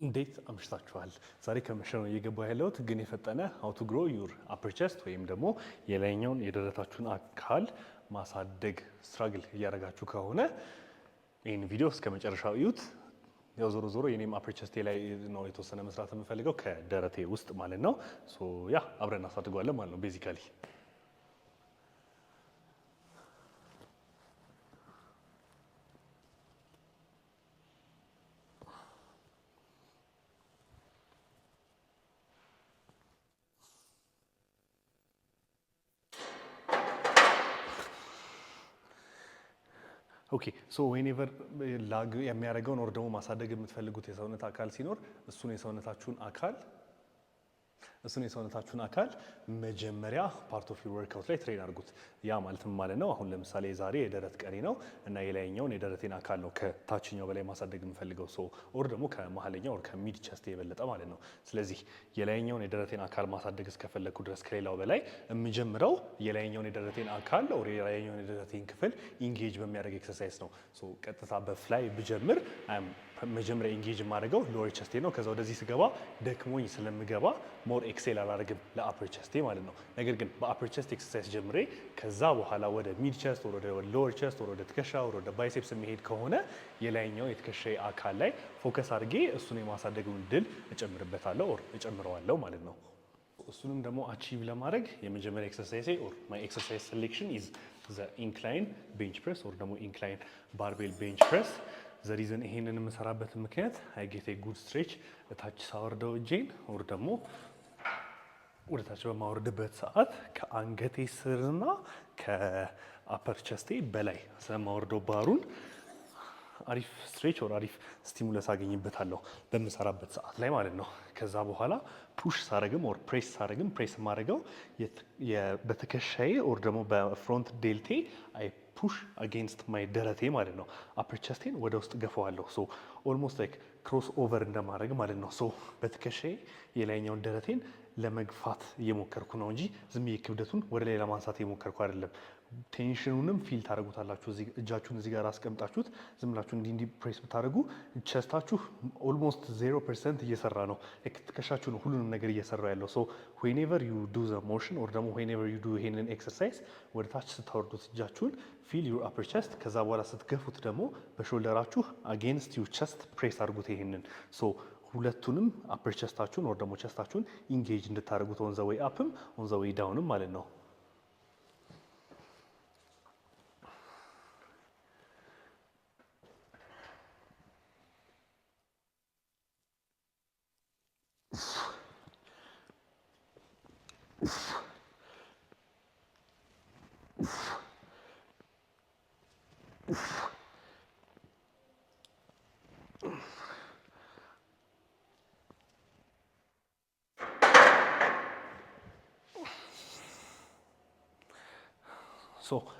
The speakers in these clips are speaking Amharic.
እንዴት አምሽታችኋል? ዛሬ ከመሸ ነው እየገባሁ ያለሁት ግን የፈጠነ how to grow your upper chest ወይም ደግሞ የላይኛውን የደረታችሁን አካል ማሳደግ ስትራግል እያደረጋችሁ ከሆነ ይህን ቪዲዮ እስከ መጨረሻው እዩት። ያው ዞሮ ዞሮ የኔም upper chest ላይ ነው የተወሰነ መስራት የምፈልገው ከደረቴ ውስጥ ማለት ነው። ያ አብረን እናሳድገዋለን ማለት ነው ቤዚካሊ። ኦኬ ሶ ዌኔቨር ላግ የሚያደርገውን ወር ደግሞ ማሳደግ የምትፈልጉት የሰውነት አካል ሲኖር እሱን የሰውነታችሁን አካል መጀመሪያ ፓርት ኦፍ ዩር ወርክአውት ላይ ትሬን አድርጉት። ያ ማለትም ማለት ነው አሁን ለምሳሌ ዛሬ የደረት ቀኔ ነው እና የላይኛውን የደረቴን አካል ነው ከታችኛው በላይ ማሳደግ የምፈልገው ኦር ደግሞ ከመሀለኛው ኦር ከሚድ ቸስት የበለጠ ማለት ነው። ስለዚህ የላይኛውን የደረቴን አካል ማሳደግ እስከፈለግኩ ድረስ ከሌላው በላይ የምጀምረው የላይኛውን የደረቴን አካል ኦር የላይኛውን የደረቴን ክፍል ኢንጌጅ በሚያደርግ ኤክሰርሳይዝ ነው። ቀጥታ በፍላይ ብጀምር መጀመሪያ ኢንጌጅ የማደርገው ሎወር ቸስቴ ነው። ከዛ ወደዚህ ስገባ ደክሞኝ ስለምገባ ሞር ኤክሴል አላደርግም ለአፐር ቸስቴ ማለት ነው። ነገር ግን በአፐር ቸስት ኤክሰርሳይዝ ጀምሬ ከዛ በኋላ ወደ ሚድ ቸስት ወደ ሎወር ቸስት ወደ ትከሻ ወደ ባይሴፕስ የሚሄድ ከሆነ የላይኛው የትከሻ አካል ላይ ፎከስ አድርጌ እሱን የማሳደግን ድል እጨምርበታለሁ ኦር እጨምረዋለሁ ማለት ነው። እሱንም ደግሞ አቺቭ ለማድረግ የመጀመሪያ ኤክሰርሳይዝ ኦር ማይ ኤክሰርሳይዝ ሴሌክሽን ኢዝ ዘ ኢንክላይን ቤንች ፕሬስ ኦር ደግሞ ኢንክላይን ባርቤል ቤንች ፕሬስ። ዘሪዝን ይሄንን የምሰራበት ምክንያት አይ ጌት ኤ ጉድ ስትሬች እታች ሳወርደው እጄን ወር ደግሞ ወደ ታች በማወርድበት ሰዓት ከአንገቴ ስርና ከአፐር ቸስቴ በላይ ስለማወርደው ባሩን አሪፍ ስትሬች ወር አሪፍ ስቲሙለስ አገኝበታለሁ በምሰራበት ሰዓት ላይ ማለት ነው። ከዛ በኋላ ፑሽ ሳረግም ወር ፕሬስ ሳረግም ፕሬስ ማረገው በትከሻዬ ወር ደግሞ በፍሮንት ዴልቴ አይ ፑሽ አጌንስት ማይ ደረቴ ማለት ነው። አፐር ቸስቴን ወደ ውስጥ ገፈዋለሁ። ኦልሞስት ላይክ ክሮስ ኦቨር እንደማድረግ ማለት ነው። በትከሻዬ የላይኛውን ደረቴን ለመግፋት እየሞከርኩ ነው እንጂ ዝም ብዬ ክብደቱን ወደ ላይ ለማንሳት እየሞከርኩ አይደለም። ቴንሽኑንም ፊል ታደርጉታላችሁ። እጃችሁን እዚህ ጋር አስቀምጣችሁት ዝም ብላችሁ እንዲህ ፕሬስ ብታደርጉ ቸስታችሁ ኦልሞስት 0% እየሰራ ነው። ትከሻችሁ ነው ሁሉንም ነገር እየሰራ ያለው። ዌኔቨር ዩ ዱ ዘ ሞሽን ኦር ደግሞ ዌኔቨር ዩ ዱ ይሄንን ኤክሰርሳይዝ ወደ ታች ስታወርዱት እጃችሁን ፊል ዩር አፐር ቸስት። ከዛ በኋላ ስትገፉት ደግሞ በሾልደራችሁ አጌንስት ዩር ቸስት ፕሬስ አድርጉት ይሄንን ሁለቱንም አፐር ቸስታችሁን ወር ደግሞ ቸስታችሁን ኢንጌጅ እንድታደርጉት ኦን ዘ ዌይ አፕም ኦን ዘ ዌይ ዳውንም ማለት ነው።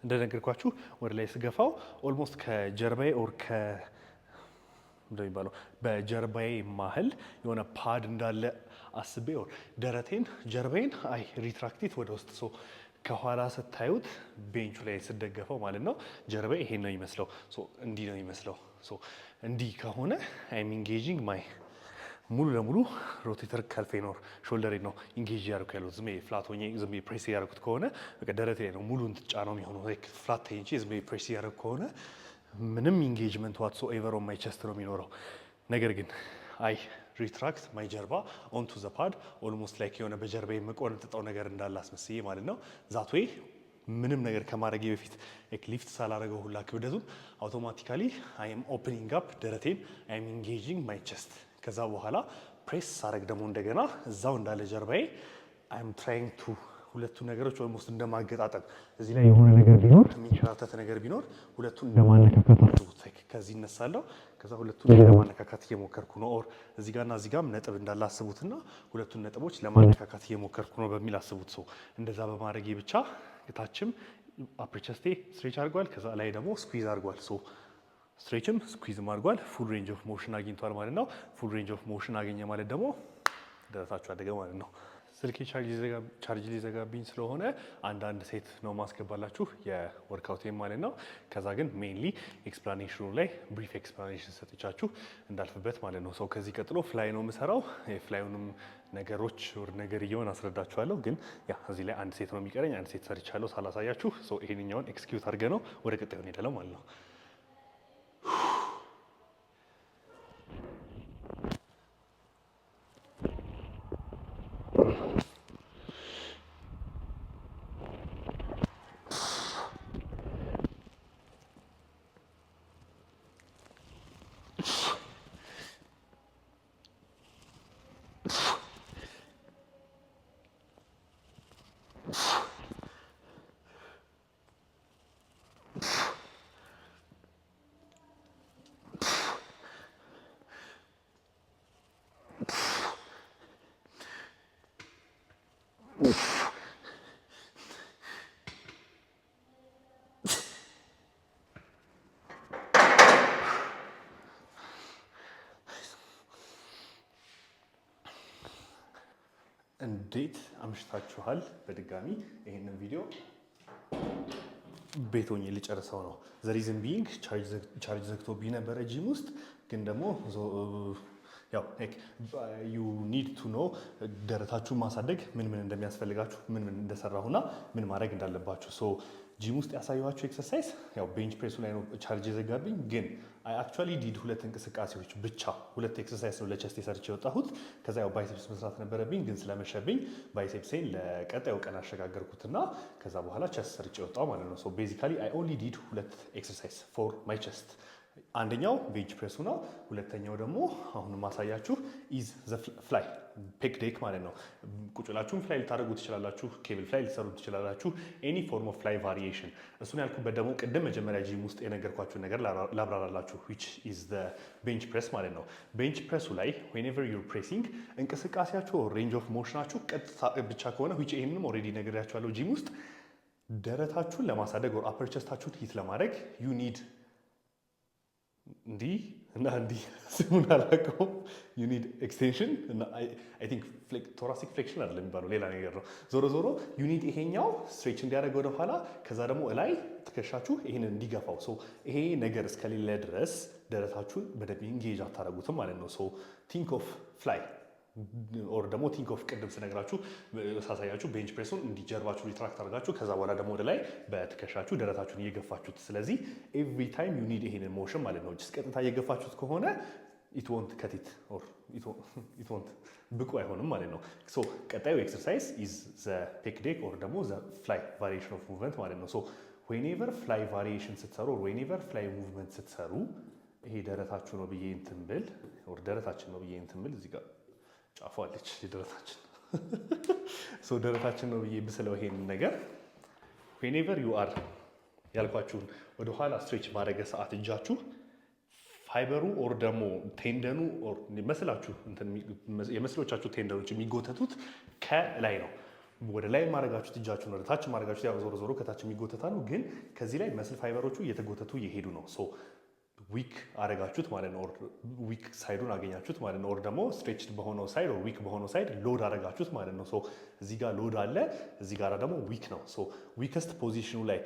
እንደነገርኳችሁ ወደ ላይ ስገፋው ኦልሞስት ከጀርባዬ ኦር እንደሚባለው በጀርባዬ ማህል የሆነ ፓድ እንዳለ አስቤ ኦር ደረቴን ጀርባዬን አይ ሪትራክቲት ወደ ውስጥ ከኋላ ስታዩት ቤንቹ ላይ ስደገፈው ማለት ነው ጀርባዬ ይሄን ነው የሚመስለው። እንዲህ ነው የሚመስለው። እንዲህ ከሆነ አይም ኢንጌጂንግ ማይ ሙሉ ለሙሉ ሮቴተር ከልፌ ኖር ሾልደሬ ነው ኢንጌጅ ያደርኩ ያለው። ዝም ፍላት ሆኜ ዝም ፕሬስ ያደርኩት ከሆነ በቃ ደረቴ ላይ ነው ሙሉ እንትጫነው የሚሆነው። ፍላት ተኝቼ ዝም ፕሬስ ያደርኩ ከሆነ ምንም ኢንጌጅመንት ዋትሶ ኤቨር ኦን ማይ ቸስት ነው የሚኖረው። ነገር ግን አይ ሪትራክት ማይ ጀርባ ኦንቱ ዘ ፓድ ኦልሞስት ላይክ የሆነ በጀርባ የምቆነጥጠው ነገር እንዳለ አስመስዬ ማለት ነው። ዛት ዌይ ምንም ነገር ከማድረጌ በፊት ሊፍት ሳላደርገው ሁላ ክብደቱን አውቶማቲካሊ አይ ኤም ኦፕኒንግ አፕ ደረቴን አይ ኤም ኢንጌጂንግ ማይ ቸስት። ከዛ በኋላ ፕሬስ ሳረግ ደግሞ እንደገና እዛው እንዳለ ጀርባዬ አይ ኤም ትራይንግ ቱ ሁለቱ ነገሮች ኦልሞስት እንደማገጣጠም እዚህ ላይ የሆነ ነገር ቢኖር የሚንሸራተት ነገር ቢኖር ሁለቱን እንደማነካካት አድርጉት። ከዚህ እነሳለሁ ከዛ ሁለቱን ለማነካካት እየሞከርኩ ነው። ኦር እዚህ ጋርና እዚህ ጋርም ነጥብ እንዳለ አስቡትና ሁለቱን ነጥቦች ለማነካካት እየሞከርኩ ነው በሚል አስቡት። እንደዛ በማድረጌ ብቻ ታችም አፐር ቸስቴ ስትሬች አድርጓል፣ ከዛ ላይ ደግሞ ስኩዊዝ አድርጓል። ስትሬችም ስኩዊዝም አድርጓል። ፉል ሬንጅ ኦፍ ሞሽን አግኝቷል ማለት ነው። ፉል ሬንጅ ኦፍ ሞሽን አገኘ ማለት ደግሞ ደረታችሁ አደገ ማለት ነው። ስልኬ ቻርጅ ሊዘጋብኝ ስለሆነ አንዳንድ ሴት ነው ማስገባላችሁ የወርክአውቴን ማለት ነው። ከዛ ግን ሜንሊ ኤክስፕላኔሽኑ ላይ ብሪፍ ኤክስፕላኔሽን ሰጥቻችሁ እንዳልፍበት ማለት ነው። ሰው ከዚህ ቀጥሎ ፍላይ ነው የምሰራው። የፍላዩንም ነገሮች ወር ነገር እየሆን አስረዳችኋለሁ። ግን ያ እዚህ ላይ አንድ ሴት ነው የሚቀረኝ። አንድ ሴት ሰርቻለሁ ሳላሳያችሁ። ሰው ይሄንኛውን ኤክስኪዩት አድርገ ነው ወደ ቀጣዩ እንሄዳለን ማለት ነው። እንዴት አምሽታችኋል? በድጋሚ ይሄንን ቪዲዮ ቤት ሆኜ ልጨርሰው ነው። ዘ ሪዝን ቢይንግ ቻርጅ ዘግቶብኝ ነበረ ጂም ውስጥ። ግን ደግሞ ያው ዩ ኒድ ቱ ኖ ደረታችሁን ማሳደግ ምን እንደሚያስፈልጋችሁ ምን እንደሰራሁና ምን ማድረግ እንዳለባችሁ። ሶ ጂም ውስጥ ያሳየኋችሁ ኤክሰርሳይዝ ያው ቤንች ፕሬሱ ላይ ነው ቻርጅ የዘጋብኝ። ግን አይ አክቹዋሊ ዲድ ሁለት እንቅስቃሴዎች ብቻ፣ ሁለት ኤክሰርሳይዝ ነው ለቸስት ሰርቼ የወጣሁት። ከዛ ያው ባይሴፕስ መስራት ነበረብኝ፣ ግን ስለመሸብኝ ባይሴፕሴን ለቀጣዩ ቀን አሸጋገርኩትና ከዛ በኋላ ቸስት ሰርቼ የወጣው ማለት ነው። ሶ ቤዚካሊ አይ ኦንሊ ዲድ ሁለት ኤክሰርሳይዝ ፎር ማይ ቸስት። አንደኛው ቤንች ፕሬሱ ነው። ሁለተኛው ደግሞ አሁን ማሳያችሁ ኢዝ ዘ ፍላይ ፔክ ዴክ ማለት ነው። ቁጭ ብላችሁም ፍላይ ልታደርጉ ትችላላችሁ፣ ኬብል ፍላይ ልትሰሩ ትችላላችሁ። ኤኒ ፎርም ኦፍ ፍላይ ቫሪዬሽን። እሱን ያልኩበት ደግሞ ቅድም መጀመሪያ ጂም ውስጥ የነገርኳችሁን ነገር ላብራራላችሁ which is the bench press ማለት ነው። ቤንች ፕሬሱ ላይ whenever you're pressing እንቅስቃሴያችሁ ሬንጅ ኦፍ ሞሽናችሁ ቀጥታ ብቻ ከሆነ which ይሄንንም ኦልሬዲ ነግሬያችኋለሁ ጂም ውስጥ ደረታችሁን ለማሳደግ or upper chestታችሁን ሂት ለማድረግ you need እንዲህ እና እንዲህ ስሙን አላውቀውም። ዩ ኒድ ኤክስቴንሽን እና አይ ቲንክ ቶራሲክ ፍሌክሽን አይደለም የሚባለው ሌላ ነገር ነው። ዞሮ ዞሮ ዩ ኒድ ይሄኛው ስትሬች እንዲያደርግ ወደ ኋላ፣ ከዛ ደግሞ እላይ ትከሻችሁ ይሄንን እንዲገፋው። ሶ ይሄ ነገር እስከሌለ ድረስ ደረታችሁን በደንብ ኢንጌጅ አታደርጉትም ማለት ነው። ሶ ቲንክ ኦፍ ፍላይ ኦር ደግሞ ቲንክ ኦፍ ቅድም ስነግራችሁ ሳሳያችሁ ቤንች ፕሬሱን እንዲጀርባችሁ ሪትራክት አድርጋችሁ ከዛ በኋላ ደግሞ ወደ ላይ በትከሻችሁ ደረታችሁን እየገፋችሁት። ስለዚህ ኤቭሪ ታይም ዩ ኒድ ይሄንን ሞሽን ማለት ነው። ጅስ ቀጥታ እየገፋችሁት ከሆነ ኢት ወንት ከቲት ኦር ኢት ወንት ብቁ አይሆንም ማለት ነው። ሶ ቀጣዩ ኤክሰርሳይዝ ኢዝ ዘ ፔክ ዴክ ኦር ደግሞ ዘ ፍላይ ቫሪዬሽን ኦፍ ሙቭመንት ማለት ነው። ሶ ዌኔቨር ፍላይ ቫሪዬሽን ስትሰሩ ኦር ዌኔቨር ፍላይ ሙቭመንት ስትሰሩ ይሄ ደረታችሁ ነው ብዬ እንትን ብል ኦር ደረታችን ነው ብዬ እንትን ብል እዚህ ጋር ጫፏለች ደረታችን ሶ ደረታችን ነው ብዬ ብስለው ይሄንን ነገር whenever you are ያልኳችሁን ወደ ኋላ ስትሬች ባደረገ ሰዓት እጃችሁ ፋይበሩ ኦር ደግሞ ቴንደኑ ኦር መስላችሁ የመስሎቻችሁ ቴንደኖች የሚጎተቱት ከላይ ነው። ወደ ላይ ማድረጋችሁት እጃችሁን ወደ ታች ማድረጋችሁት ያው ዞሮ ዞሮ ከታች የሚጎተታሉ። ግን ከዚህ ላይ መስል ፋይበሮቹ እየተጎተቱ እየሄዱ ነው። ሶ ዊክ አረጋችሁት ማለት ነው። ዊክ ሳይዱን አገኛችሁት ማለት ነው። ኦር ደግሞ ስትሬችድ በሆነው ሳይድ ኦር ዊክ በሆነው ሳይድ ሎድ አረጋችሁት ማለት ነው። ሶ እዚህ ጋር ሎድ አለ፣ እዚህ ጋር ደግሞ ዊክ ነው። ሶ ዊከስት ፖዚሽኑ ላይ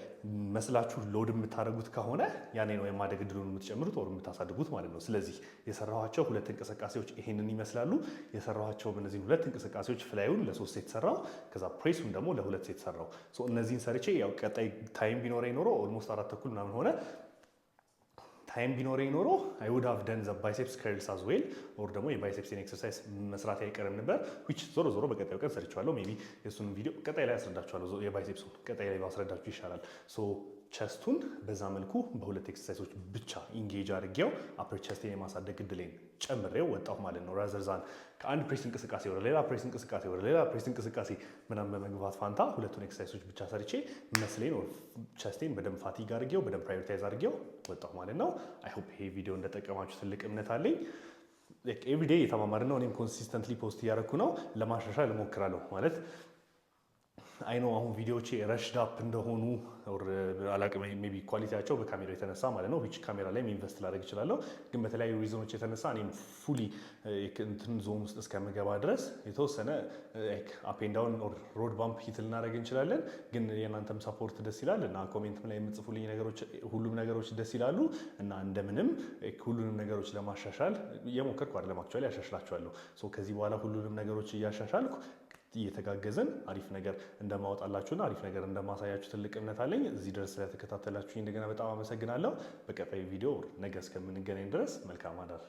መስላችሁ ሎድ የምታደርጉት ከሆነ ያኔ ነው የማደግ እድሉን የምትጨምሩት ኦር የምታሳድጉት ማለት ነው። ስለዚህ የሰራኋቸው ሁለት እንቅስቃሴዎች ይሄንን ይመስላሉ። የሰራኋቸው እነዚህ ሁለት እንቅስቃሴዎች ፍላዩን ለ3 ሴት ሰራው፣ ከዛ ፕሬሱን ደግሞ ለ2 ሴት ሰራው። ሶ እነዚህን ሰርቼ ያው ቀጣይ ታይም ቢኖረኝ ኖሮ ኦልሞስት 4:30 ምናምን ሆነ። ታይም ቢኖረኝ ኖሮ አይ ውድ ሃቭ ደን ዘ ባይሴፕስ ከርልስ አዝ ዌል ኦር ደግሞ የባይሴፕስን ኤክሰርሳይዝ መስራት አይቀርም ነበር። ዊች ዞሮ ዞሮ በቀጣዩ ቀን ሰርቼዋለሁ። ሜይ ቢ የእሱን ቪዲዮ ቀጣይ ላይ አስረዳችኋለሁ። የባይሴፕሱን ቀጣይ ላይ ባስረዳችሁ ይሻላል። ሶ ቸስቱን በዛ መልኩ በሁለት ኤክሰርሳይዞች ብቻ ኢንጌጅ አድርጌው አፐር ቸስቴን የማሳደግ እድሌን ጨምሬው ወጣሁ ማለት ነው። ራዘርዛን ከአንድ ፕሬስ እንቅስቃሴ ወደ ሌላ ፕሬስ እንቅስቃሴ ወደ ሌላ ፕሬስ እንቅስቃሴ ምናምን በመግባት ፋንታ ሁለቱን ኤክሰርሳይዞች ብቻ ሰርቼ መስሌን ኦር ቸስቴን በደንብ ፋቲግ አድርጌው በደንብ ፕራዮሪታይዝ አድርጌው ወጣሁ ማለት ነው። አይ ሆፕ ይሄ ቪዲዮ እንደጠቀማችሁ ትልቅ እምነት አለኝ። ኤቭሪዴይ የተማማርን ነው። እኔም ኮንሲስተንትሊ ፖስት እያደረኩ ነው። ለማሻሻል እሞክራለሁ ማለት አይኖ አሁን ቪዲዮዎቼ ረሽድ አፕ እንደሆኑ አላቅም ሜቢ ኳሊቲያቸው በካሜራ የተነሳ ማለት ነው ዊች ካሜራ ላይ ኢንቨስት ላደርግ እችላለሁ ግን በተለያዩ ሪዝኖች የተነሳ እኔም ፉሊ እንትን ዞን ውስጥ እስከምገባ ድረስ የተወሰነ አፕ ኤንድ ዳውን ሮድ ባምፕ ሂት ልናደርግ እንችላለን ግን የእናንተም ሰፖርት ደስ ይላል እና ኮሜንትም ላይ የምጽፉልኝ ነገሮች ሁሉም ነገሮች ደስ ይላሉ እና እንደምንም ሁሉንም ነገሮች ለማሻሻል የሞከርኩ አይደለም አክቹዋሊ ያሻሽላችኋለሁ ከዚህ በኋላ ሁሉንም ነገሮች እያሻሻልኩ እየተጋገዘን አሪፍ ነገር እንደማወጣላችሁና አሪፍ ነገር እንደማሳያችሁ ትልቅ እምነት አለኝ። እዚህ ድረስ ስለተከታተላችሁኝ እንደገና በጣም አመሰግናለሁ። በቀጣይ ቪዲዮ ነገ እስከምንገናኝ ድረስ መልካም አዳር።